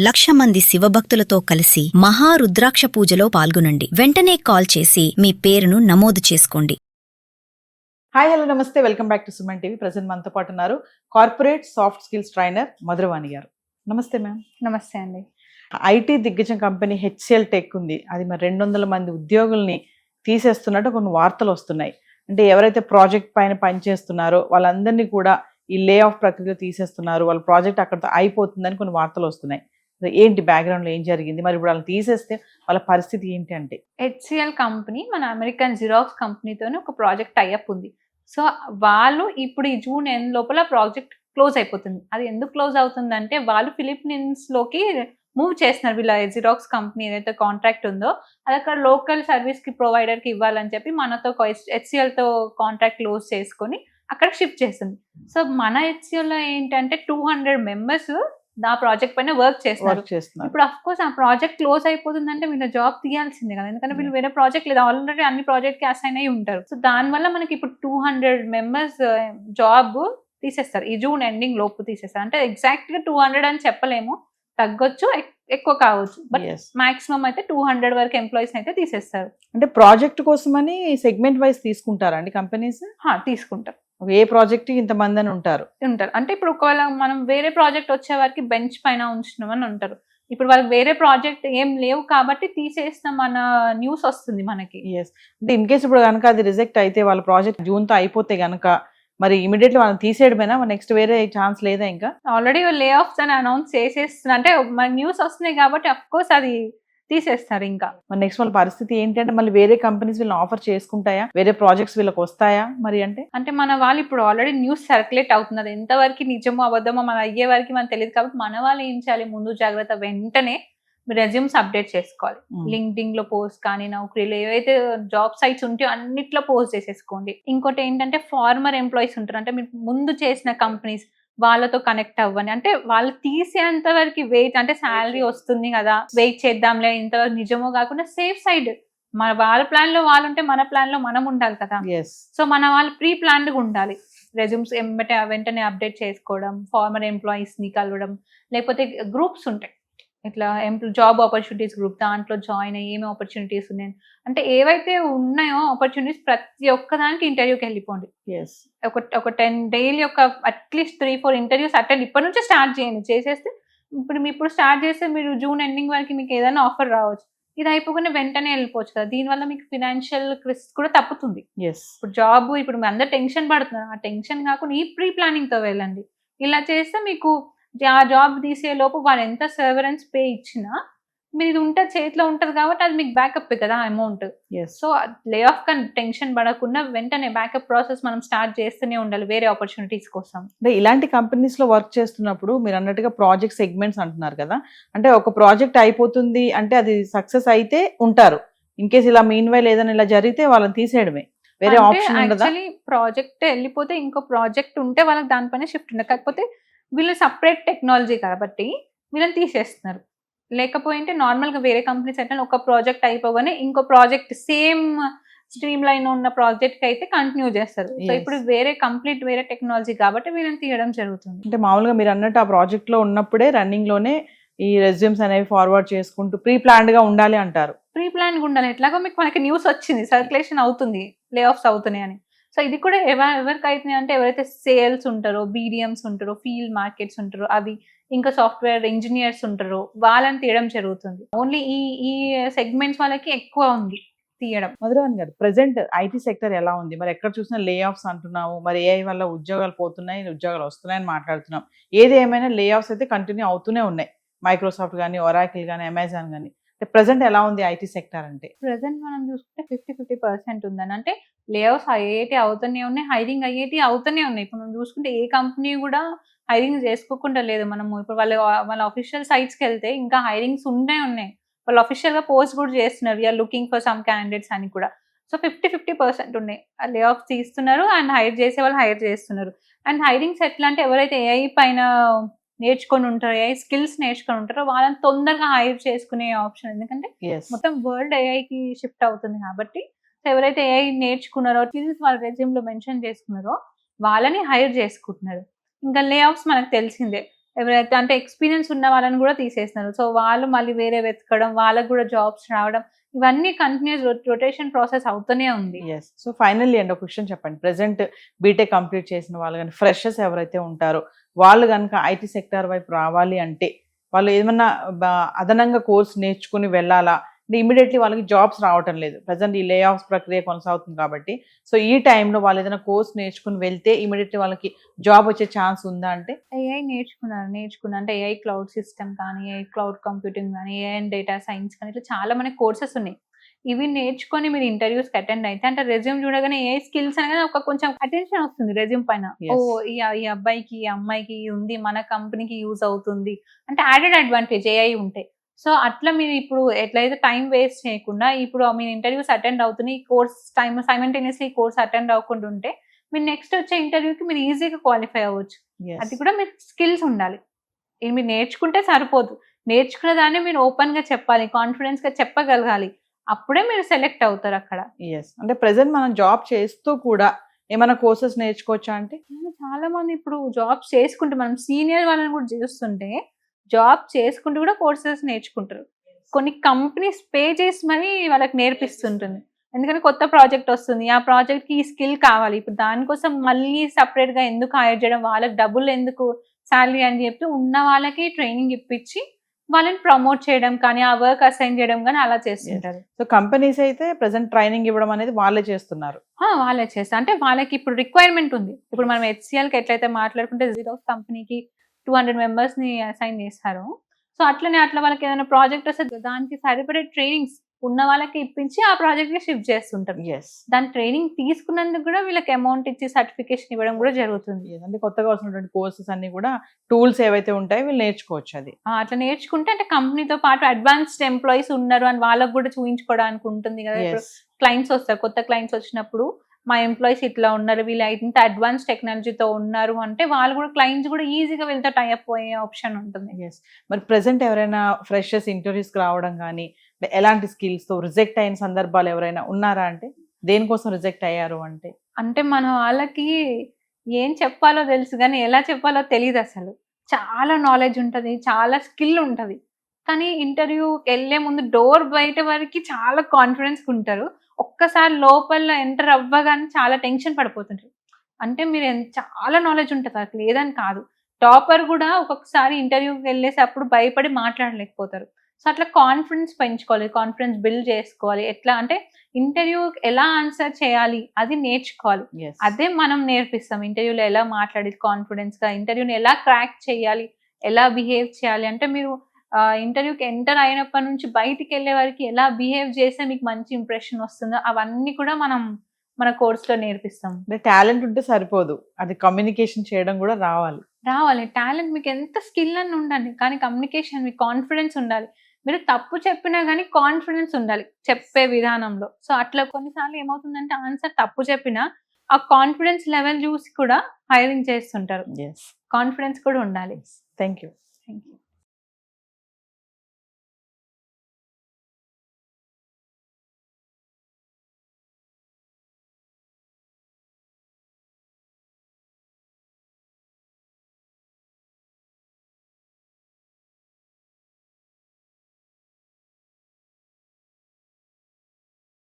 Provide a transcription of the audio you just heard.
1,00,000 మంది శివభక్తులతో కలిసి మహారుద్రాక్ష పూజలో పాల్గొనండి. వెంటనే కాల్ చేసి మీ పేరును నమోదు చేసుకోండి. హాయ్ హలో నమస్తే, welcome back to Suman TV. Present మనతో పాటు ఉన్నారు corporate soft skills trainer Madhuravani గారు. నమస్తే మ్యామ్. నమస్తే అండి. ఐటీ దిగ్గజం కంపెనీ హెచ్సిఎల్ టెక్ ఉంది. అది మరి 200 మంది ఉద్యోగుల్ని తీసేస్తున్నట్టు కొన్ని వార్తలు వస్తున్నాయి. అంటే ఎవరైతే ప్రాజెక్ట్ పైన పనిచేస్తున్నారో వాళ్ళందరినీ కూడా ఈ లే ఆఫ్ ప్రక్రియలో తీసేస్తున్నారు, వాళ్ళ ప్రాజెక్ట్ అక్కడితో అయిపోతుందని కొన్ని వార్తలు వస్తున్నాయి. ఏంటి బ్యాక్గ్రౌండ్ లో ఏం జరిగింది, మరి ఇప్పుడు వాళ్ళని తీసేస్తే వాళ్ళ పరిస్థితి ఏంటి? అంటే హెచ్సిఎల్ కంపెనీ మన అమెరికన్ జిరాక్స్ కంపెనీతోనే ఒక ప్రాజెక్ట్ టైఅప్ ఉంది. సో వాళ్ళు ఇప్పుడు ఈ జూన్ ఎండ్ లోపల ప్రాజెక్ట్ క్లోజ్ అయిపోతుంది. అది ఎందుకు క్లోజ్ అవుతుందంటే వాళ్ళు ఫిలిప్పీన్స్ లోకి మూవ్ చేస్తున్నారు. వీళ్ళ జిరాక్స్ కంపెనీ ఏదైతే కాంట్రాక్ట్ ఉందో అది అక్కడ లోకల్ సర్వీస్ కి ప్రొవైడర్ కి ఇవ్వాలని చెప్పి మనతో హెచ్సిఎల్ తో కాంట్రాక్ట్ క్లోజ్ చేసుకొని అక్కడ షిఫ్ట్ చేస్తుంది. సో మన హెచ్సిఎల్ లో ఏంటంటే 200 మెంబర్స్ ఆ ప్రాజెక్ట్ పైన వర్క్ చేస్తున్నారు. ఇప్పుడు అఫ్ కోర్స్ ఆ ప్రాజెక్ట్ క్లోజ్ అయిపోతుందంటే వీళ్ళ జాబ్ తీయాల్సిందే కదా, ఎందుకంటే వీళ్ళు వేరే ప్రాజెక్ట్ లేదా ఆల్రెడీ అన్ని ప్రాజెక్ట్ కి అసైన్ అయి ఉంటారు. సో దానివల్ల మనకి ఇప్పుడు 200 మెంబర్స్ జాబ్ తీసేస్తారు. ఈ జూన్ ఎండింగ్ లోపు తీసేస్తారు. అంటే ఎగ్జాక్ట్ గా 200 అని చెప్పలేము, తగ్గొచ్చు ఎక్కువ కావచ్చు, బట్ మాక్సిమం అయితే 200 వరకు ఎంప్లాయీస్ అయితే తీసేస్తారు. అంటే ప్రాజెక్ట్ కోసమని సెగ్మెంట్ వైజ్ తీసుకుంటారా అండి కంపెనీస్? తీసుకుంటారు. ఏ ప్రాజెక్ట్ ఇంతమంది అని ఉంటారు. అంటే ఇప్పుడు ఒకవేళ మనం వేరే ప్రాజెక్ట్ వచ్చే వారికి బెంచ్ పైన ఉంచినామని ఉంటారు. ఇప్పుడు వాళ్ళకి వేరే ప్రాజెక్ట్ ఏం లేవు కాబట్టి తీసేసిన మన న్యూస్ వస్తుంది మనకి. అంటే ఇన్ కేసు ఇప్పుడు కనుక అది రిజెక్ట్ అయితే వాళ్ళ ప్రాజెక్ట్ జూన్ తో అయిపోతే గనక మరి ఇమీడియట్లీ వాళ్ళని తీసేయడమేనా? నెక్స్ట్ వేరే ఛాన్స్ లేదా? ఇంకా ఆల్రెడీ లే ఆఫ్స్ అని అనౌన్స్ చేసేస్తున్నా, అంటే మన న్యూస్ వస్తున్నాయి కాబట్టి అఫ్ కోర్స్ అది తీసేస్తారు. ఇంకా మరి నెక్స్ట్ వాళ్ళ పరిస్థితి ఏంటంటే మళ్ళీ వేరే కంపెనీస్ వీళ్ళని ఆఫర్ చేసుకుంటాయా, వేరే ప్రాజెక్ట్స్ వీళ్ళకి వస్తాయా మరి? అంటే మన వాళ్ళు ఇప్పుడు ఆల్రెడీ న్యూస్ సర్క్యులేట్ అవుతున్నది, ఎంతవరకు నిజమో అబద్ధమో మన అయ్యే వరకు మనకు తెలియదు. కాబట్టి మన వాళ్ళు ఏం చేయాలి, ముందు జాగ్రత్త వెంటనే రెజ్యూమ్స్ అప్డేట్ చేసుకోవాలి. లింక్డ్ఇన్ లో పోస్ట్ కానీ నౌకరీలో ఏవైతే జాబ్ సైట్స్ ఉంటాయో అన్నిట్లో పోస్ట్ చేసేసుకోండి. ఇంకోటి ఏంటంటే ఫార్మర్ ఎంప్లాయీస్ ఉంటారు, అంటే మీరు ముందు చేసిన కంపెనీస్ వాళ్ళతో కనెక్ట్ అవ్వండి. అంటే వాళ్ళు తీసేంత వరకు వెయిట్, అంటే శాలరీ వస్తుంది కదా వెయిట్ చేద్దాంలే, ఇంతవరకు నిజమో కాకుండా సేఫ్ సైడ్ మన వాళ్ళ ప్లాన్ లో వాళ్ళు ఉంటే మన ప్లాన్ లో మనం ఉండాలి కదా. సో మన వాళ్ళు ప్రీ ప్లాన్డ్ గా ఉండాలి. రెజ్యూమ్స్ వెంటనే అప్డేట్ చేసుకోవడం, ఫార్మర్ ఎంప్లాయీస్ ని కలవడం, లేకపోతే గ్రూప్స్ ఉంటాయి ఇట్లా జాబ్ ఆపర్చునిటీస్ గ్రూప్, దాంట్లో జాయిన్ అయ్యి ఏమి ఆపర్చునిటీస్ ఉన్నాయి అంటే ఏవైతే ఉన్నాయో ఆపర్చునిటీస్ ప్రతి ఒక్కదానికి ఇంటర్వ్యూకి వెళ్ళిపోండి. ఒక 10 డైలీ ఒక అట్లీస్ట్ 3-4 ఇంటర్వ్యూస్ అటెండ్ ఇప్పటి నుంచి స్టార్ట్ చేయండి. చేసేస్తే ఇప్పుడు స్టార్ట్ చేస్తే మీరు జూన్ ఎండింగ్ వరకు మీకు ఏదైనా ఆఫర్ రావచ్చు. ఇది అయిపోగానే వెంటనే వెళ్ళిపోవచ్చు కదా. దీనివల్ల మీకు ఫినాన్షియల్ రిస్క్ కూడా తప్పుతుంది. ఇప్పుడు జాబ్ ఇప్పుడు అందరు టెన్షన్ పడుతున్నారు, ఆ టెన్షన్ కాకుండా ఈ ప్రీ ప్లానింగ్ తో వెళ్ళండి. ఇలా చేస్తే మీకు ఆ జాబ్ తీసే లోపు వాళ్ళు ఎంత సర్వరెన్స్ పే ఇచ్చినా మీరు ఇది ఉంటే చేతిలో ఉంటది కాబట్టి అది మీకు బ్యాకప్ కదా అమౌంట్. సో లే ఆఫ్ గా టెన్షన్ పడకుండా వెంటనే బ్యాకప్ ప్రాసెస్ మనం స్టార్ట్ చేస్తూనే ఉండాలి వేరే ఆపర్చునిటీస్ కోసం. ఇలాంటి కంపెనీస్ లో వర్క్ చేస్తున్నప్పుడు మీరు అన్నట్టుగా ప్రాజెక్ట్ సెగ్మెంట్స్ అంటున్నారు కదా, అంటే ఒక ప్రాజెక్ట్ అయిపోతుంది అంటే అది సక్సెస్ అయితే ఉంటారు. ఇన్ కేసు ఇలా మీన్ వైల్ ఏదైనా ఇలా జరిగితే వాళ్ళని తీసేయడమే, వేరే ఆప్షన్ ఉండదా? యాక్చువల్లీ ప్రాజెక్ట్ వెళ్ళిపోతే ఇంకో ప్రాజెక్ట్ ఉంటే వాళ్ళకి దానిపైన షిఫ్ట్ ఉండదు. కాకపోతే వీళ్ళు సపరేట్ టెక్నాలజీ కాబట్టి వీళ్ళని తీసేస్తున్నారు. లేకపోతే నార్మల్ గా వేరే కంపెనీస్ అయితే ఒక ప్రాజెక్ట్ అయిపోగానే ఇంకో ప్రాజెక్ట్ సేమ్ స్ట్రీమ్ లైన్ ఉన్న ప్రాజెక్ట్ అయితే కంటిన్యూ చేస్తారు. సో ఇప్పుడు కంప్లీట్ వేరే టెక్నాలజీ కాబట్టి వీళ్ళని తీయడం జరుగుతుంది. అంటే మామూలుగా మీరు అన్నట్టు ఆ ప్రాజెక్ట్ లో ఉన్నప్పుడే రన్నింగ్ లోనే ఈ రెజ్యూమ్స్ అనేవి ఫార్వర్డ్ చేసుకుంటూ ప్రీ ప్లాన్డ్ గా ఉండాలి అంటారు. ప్రీ ప్లాన్ గా ఉండాలి. ఎట్లాగో మనకి న్యూస్ వచ్చింది, సర్క్యులేషన్ అవుతుంది లే ఆఫ్స్ అవుతున్నాయి అని. సో ఇది కూడా ఎవరికి అవుతున్నాయి అంటే ఎవరైతే సేల్స్ ఉంటారో, బీడిఎంస్ ఉంటారో, ఫీల్డ్ మార్కెట్స్ ఉంటారో, అవి ఇంకా సాఫ్ట్వేర్ ఇంజనీర్స్ ఉంటారో వాళ్ళని తీయడం జరుగుతుంది. ఓన్లీ ఈ సెగ్మెంట్స్ వాళ్ళకి ఎక్కువ ఉంది తీయడం. మధురవాణి గారు, ప్రెసెంట్ ఐటీ సెక్టర్ ఎలా ఉంది? మరి ఎక్కడ చూసినా లే ఆఫ్స్ అంటున్నాము, మరి ఏఐ వల్ల ఉద్యోగాలు పోతున్నాయి, ఉద్యోగాలు వస్తున్నాయని మాట్లాడుతున్నాం. ఏది ఏమైనా లే ఆఫ్స్ అయితే కంటిన్యూ అవుతూనే ఉన్నాయి. మైక్రోసాఫ్ట్ కానీ, ఒరాకిల్ కానీ, అమెజాన్ కానీ. ప్రెసెంట్ ఎలా ఉంది ఐటీ సెక్టర్? అంటే ప్రెసెంట్ మనం చూసుకుంటే 50% ఉందని, అంటే లే ఆఫ్స్ అయ్యేటి అవుతూనే ఉన్నాయి, హైరింగ్ అయ్యేటి అవుతూనే ఉన్నాయి. ఇప్పుడు మనం చూసుకుంటే ఏ కంపెనీ కూడా హైరింగ్ చేసుకోకుండా లేదు. మనము ఇప్పుడు వాళ్ళ అఫీషియల్ సైట్స్కి వెళ్తే ఇంకా హైరింగ్స్ ఉన్నాయి. వాళ్ళు అఫీషియల్ గా పోస్ట్ కూడా చేస్తున్నారు, we are looking for some candidates అని కూడా. సో 50% ఉన్నాయి. లే ఆఫ్ తీస్తున్నారు అండ్ హైర్ చేసే వాళ్ళు హైర్ చేస్తున్నారు. అండ్ హైరింగ్స్ ఎట్లా అంటే ఎవరైతే ఏఐ పైన నేర్చుకొని ఉంటారో, ఏఐ స్కిల్స్ నేర్చుకొని ఉంటారో వాళ్ళని తొందరగా హైర్ చేసుకునే ఆప్షన్. ఎందుకంటే మొత్తం వరల్డ్ ఏఐకి షిఫ్ట్ అవుతుంది కాబట్టి ఎవరైతే ఏఐ నేర్చుకున్నారో, స్కిల్స్ వాళ్ళ రెజ్యూమ్ లో మెన్షన్ చేసుకున్నారో వాళ్ళని హైర్ చేసుకుంటున్నారు. ఇంకా లే ఆఫ్స్ మనకు తెలిసిందే. ఎవరైతే అంటే ఎక్స్పీరియన్స్ ఉన్న వాళ్ళని కూడా తీసేస్తున్నారు. సో వాళ్ళు మళ్ళీ వేరే వెతకడం, వాళ్ళకి కూడా జాబ్స్ రావడం, ఇవన్నీ కంటిన్యూస్ రొటేషన్ ప్రాసెస్ అవుతూనే ఉంది. ఎస్. సో ఫైనల్లీ అండి ఒక క్వశ్చన్ చెప్పండి. ప్రెసెంట్ బీటెక్ కంప్లీట్ చేసిన వాళ్ళు కానీ ఫ్రెషర్స్ ఎవరైతే ఉంటారో వాళ్ళు కనుక ఐటీ సెక్టార్ వైపు రావాలి అంటే వాళ్ళు ఏమన్నా అదనంగా కోర్స్ నేర్చుకుని వెళ్ళాలా? అంటే ఇమీడియట్లీ వాళ్ళకి జాబ్స్ రావటం లేదు. ప్రెసెంట్ ఈ లే ఆఫ్స్ ప్రక్రియ కొనసాగుతుంది కాబట్టి సో ఈ టైంలో వాళ్ళు ఏదైనా కోర్స్ నేర్చుకుని వెళ్తే ఇమీడియట్లీ వాళ్ళకి జాబ్ వచ్చే ఛాన్స్ ఉందా అంటే? ఏఐ నేర్చుకున్నా అంటే ఏఐ క్లౌడ్ సిస్టమ్ కానీ, ఏఐ క్లౌడ్ కంప్యూటింగ్ కానీ, ఏఐ అండ్ డేటా సైన్స్ కానీ ఇట్లా చాలా మనకి కోర్సెస్ ఉన్నాయి. ఇవి నేర్చుకొని మీరు ఇంటర్వ్యూస్కి అటెండ్ అయితే అంటే రెజ్యూమ్ చూడగానే ఏ స్కిల్స్ అనేది ఒక కొంచెం అటెన్షన్ వస్తుంది రెజ్యూమ్ పైన. ఓ ఈ అబ్బాయికి ఈ అమ్మాయికి ఉంది, మన కంపెనీకి యూజ్ అవుతుంది అంటే యాడెడ్ అడ్వాంటేజ్ ఏఐ ఉంటే. సో అట్లా మీరు ఇప్పుడు ఎట్లయితే టైం వేస్ట్ చేయకుండా ఇప్పుడు మీరు ఇంటర్వ్యూస్ అటెండ్ అవుతున్నాయి, ఈ కోర్స్ టైం సైమల్టేనియస్లీ ఈ కోర్స్ అటెండ్ అవ్వకుండా ఉంటే మీరు నెక్స్ట్ వచ్చే ఇంటర్వ్యూకి మీరు ఈజీగా క్వాలిఫై అవ్వచ్చు. అది కూడా మీరు స్కిల్స్ ఉండాలి. ఇది మీరు నేర్చుకుంటే సరిపోదు, నేర్చుకున్న దాన్ని మీరు ఓపెన్ గా చెప్పాలి, కాన్ఫిడెన్స్ గా చెప్పగలగాలి, అప్పుడే మీరు సెలెక్ట్ అవుతారు అక్కడ. అంటే ప్రెసెంట్ మనం జాబ్ చేస్తూ కూడా ఏమైనా కోర్సెస్ నేర్చుకోవచ్చా అంటే? చాలా మంది ఇప్పుడు జాబ్స్ చేసుకుంటే మనం సీనియర్ వాళ్ళని కూడా చూస్తుంటే జాబ్ చేసుకుంటూ కూడా కోర్సెస్ నేర్చుకుంటారు. కొన్ని కంపెనీస్ పే చేసి మరి వాళ్ళకి నేర్పిస్తుంటుంది. ఎందుకంటే కొత్త ప్రాజెక్ట్ వస్తుంది, ఆ ప్రాజెక్ట్ కి ఈ స్కిల్ కావాలి, ఇప్పుడు దానికోసం మళ్ళీ సపరేట్ గా ఎందుకు హైర్ చేయడం, వాళ్ళకి డబ్బులు ఎందుకు శాలరీ అని చెప్పి ఉన్న వాళ్ళకి ట్రైనింగ్ ఇప్పించి వాళ్ళని ప్రమోట్ చేయడం కానీ, ఆ వర్క్ అసైన్ చేయడం కానీ అలా చేస్తుంటారు. సో కంపెనీస్ అయితే ప్రెసెంట్ ట్రైనింగ్ ఇవ్వడం అనేది వాళ్ళే చేస్తున్నారు. వాళ్ళే చేస్తారు. అంటే వాళ్ళకి ఇప్పుడు రిక్వైర్మెంట్ ఉంది. ఇప్పుడు మనం HCL కి ఎట్లయితే మాట్లాడుకుంటే జీరోక్స్ కంపెనీకి 200 మెంబర్స్ ని అసైన్ చేశారు. సో అట్లా వాళ్ళకి ఏదైనా ప్రాజెక్ట్ వస్తే దానికి సరిపడే ట్రైనింగ్స్ ఉన్న వాళ్ళకి ఇప్పించి ఆ ప్రాజెక్ట్ కి షిఫ్ట్ చేస్తుంటారు. దాని ట్రైనింగ్ తీసుకున్నందుకు కూడా వీళ్ళకి అమౌంట్ ఇచ్చి సర్టిఫికేషన్ ఇవ్వడం కూడా జరుగుతుంది. అంటే కొత్తగా వస్తున్నటువంటి కోర్సెస్ అన్ని కూడా టూల్స్ ఏవైతే ఉంటాయో వీళ్ళు నేర్చుకోవచ్చు. అది అట్లా నేర్చుకుంటే అంటే కంపెనీతో పాటు అడ్వాన్స్డ్ ఎంప్లాయీస్ ఉన్నారు అని వాళ్ళకి కూడా చూపించుకోవడానికి ఉంటుంది కదా. క్లయింట్స్ వస్తారు, కొత్త క్లయింట్స్ వచ్చినప్పుడు మా ఎంప్లాయీస్ ఇట్లా ఉన్నారు, వీళ్ళు ఇంత అడ్వాన్స్ టెక్నాలజీతో ఉన్నారు అంటే వాళ్ళు కూడా క్లయింట్స్ కూడా ఈజీగా వెళ్తే టైఅప్ అయ్యే ఆప్షన్ ఉంటుంది. మరి ప్రెసెంట్ ఎవరైనా ఫ్రెషర్స్ ఇంటర్వ్యూస్కి రావడం కానీ ఎలాంటి స్కిల్స్ తో రిజెక్ట్ అయిన సందర్భాలు ఎవరైనా ఉన్నారా అంటే? దేనికోసం రిజెక్ట్ అయ్యారు అంటే? అంటే మన వాళ్ళకి ఏం చెప్పాలో తెలుసు కానీ ఎలా చెప్పాలో తెలియదు అసలు. చాలా నాలెడ్జ్ ఉంటుంది, చాలా స్కిల్ ఉంటుంది, కానీ ఇంటర్వ్యూ వెళ్ళే ముందు డోర్ బయట వరకు చాలా కాన్ఫిడెన్స్ ఉంటారు, ఒక్కసారి లోపల ఎంటర్ అవ్వగానే చాలా టెన్షన్ పడిపోతుంటారు. అంటే మీరు చాలా నాలెడ్జ్ ఉంటుంది అసలు, లేదని కాదు. టాపర్ కూడా ఒక్కొక్కసారి ఇంటర్వ్యూకి వెళ్ళేటప్పుడు భయపడి మాట్లాడలేకపోతారు. సో అట్లా కాన్ఫిడెన్స్ పెంచుకోవాలి, కాన్ఫిడెన్స్ బిల్డ్ చేసుకోవాలి. ఎట్లా అంటే ఇంటర్వ్యూకి ఎలా ఆన్సర్ చేయాలి అది నేర్చుకోవాలి. అదే మనం నేర్పిస్తాం. ఇంటర్వ్యూలో ఎలా మాట్లాడి కాన్ఫిడెన్స్ గా ఇంటర్వ్యూని ఎలా క్రాక్ చేయాలి, ఎలా బిహేవ్ చేయాలి అంటే మీరు ఇంటర్వ్యూకి ఎంటర్ అయినప్పటి నుంచి బయటికి వెళ్ళే వరకు ఎలా బిహేవ్ చేస్తే మీకు మంచి ఇంప్రెషన్ వస్తుందో అవన్నీ కూడా మనం మన కోర్సులో నేర్పిస్తాం. టాలెంట్ ఉంటే సరిపోదు, అది కమ్యూనికేషన్ చేయడం కూడా రావాలి. టాలెంట్ మీకు ఎంత స్కిల్ అని ఉండాలి, కానీ కమ్యూనికేషన్ మీకు కాన్ఫిడెన్స్ ఉండాలి. మీరు తప్పు చెప్పినా కానీ కాన్ఫిడెన్స్ ఉండాలి చెప్పే విధానంలో. సో అట్లా కొన్నిసార్లు ఏమవుతుందంటే ఆన్సర్ తప్పు చెప్పినా ఆ కాన్ఫిడెన్స్ లెవెల్ చూసి కూడా హైరింగ్ చేస్తుంటారు. కాన్ఫిడెన్స్ కూడా ఉండాలి. Thank you.